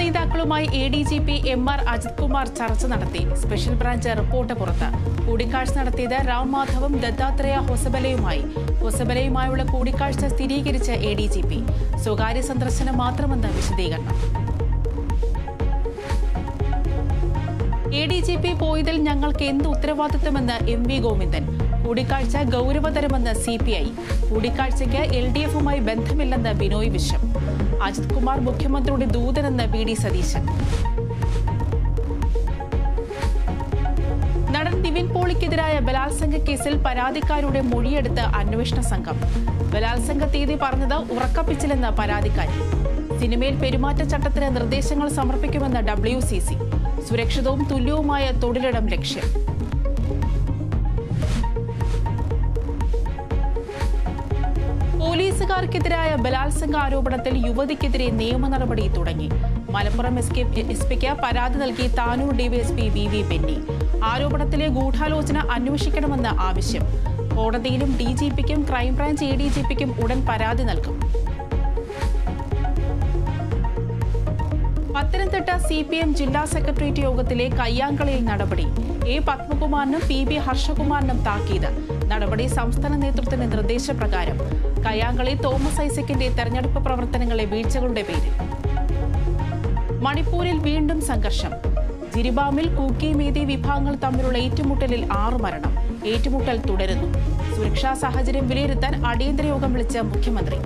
നേതാക്കളുമായി ADGP MR Ajith Kumar ചർച്ച നടത്തി. സ്പെഷ്യൽ ബ്രാഞ്ച് റിപ്പോർട്ട് പുറത്ത്. കൂടിക്കാഴ്ച നടത്തിയത് റാം മാധവും ദത്താത്രേയ ഹൊസബലയുമായുള്ള കൂടിക്കാഴ്ച സ്ഥിരീകരിച്ച ADGP. സ്വകാര്യ സന്ദർശനം മാത്രമെന്ന് വിശദീകരണം. ADGP പോയതിൽ ഞങ്ങൾക്ക് എന്ത് ഉത്തരവാദിത്തമെന്ന് MV ഗോവിന്ദൻ. കൂടിക്കാഴ്ച ഗൗരവതരമെന്ന് CPI. കൂടിക്കാഴ്ചയ്ക്ക് LDFുമായി ബന്ധമില്ലെന്ന് ബിനോയ് വിശ്വം. അജിത് കുമാർ മുഖ്യമന്ത്രിയുടെ ദൂതനെന്ന് VD സതീശൻ. നടൻ നിവിൻ പോളിക്കെതിരായ ബലാത്സംഗ കേസിൽ പരാതിക്കാരുടെ മൊഴിയെടുത്ത് അന്വേഷണ സംഘം. ബലാത്സംഗ തീയതി പറഞ്ഞത് ഉറക്കപ്പിച്ചില്ലെന്ന് പരാതിക്കാരി. സിനിമയിൽ പെരുമാറ്റച്ചട്ടത്തിന് നിർദ്ദേശങ്ങൾ സമർപ്പിക്കുമെന്ന് WCC. സുരക്ഷിതവും തുല്യവുമായ തൊഴിലിടം ലക്ഷ്യം. പോലീസുകാർക്കെതിരായ ബലാത്സംഗ ആരോപണത്തിൽ യുവതിക്കെതിരെ നിയമ നടപടി തുടങ്ങി. മലപ്പുറം SP-ക്ക് പരാതി നൽകി താനൂർ DYSP VV ബെന്നി. ആരോപണത്തിലെ ഗൂഢാലോചന അന്വേഷിക്കണമെന്ന് ആവശ്യം. കോടതിയിലും DGPക്കും ക്രൈംബ്രാഞ്ച് ADGPക്കും ഉടൻ പരാതി നൽകും. പത്തനംതിട്ട CPM ജില്ലാ സെക്രട്ടേറിയറ്റ് യോഗത്തിലെ കയ്യാങ്കളിയിൽ നടപടി. A പത്മകുമാറിനും PB ഹർഷകുമാറിനും താക്കീത്. നടപടി സംസ്ഥാന നേതൃത്വത്തിന്റെ നിർദ്ദേശപ്രകാരം. കയ്യാങ്കളി തോമസ് ഐസക്കിന്റെ തെരഞ്ഞെടുപ്പ് പ്രവർത്തനങ്ങളെ വീഴ്ചകളുടെ പേരിൽ. മണിപ്പൂരിൽ വീണ്ടും സംഘർഷം. ജിരിബാമിൽ കൂക്കി മേദി വിഭാഗങ്ങൾ തമ്മിലുള്ള ഏറ്റുമുട്ടലിൽ 6 മരണം. ഏറ്റുമുട്ടൽ തുടരുന്നു. സുരക്ഷാ സാഹചര്യം വിലയിരുത്താൻ അടിയന്തര യോഗം വിളിച്ച മുഖ്യമന്ത്രി.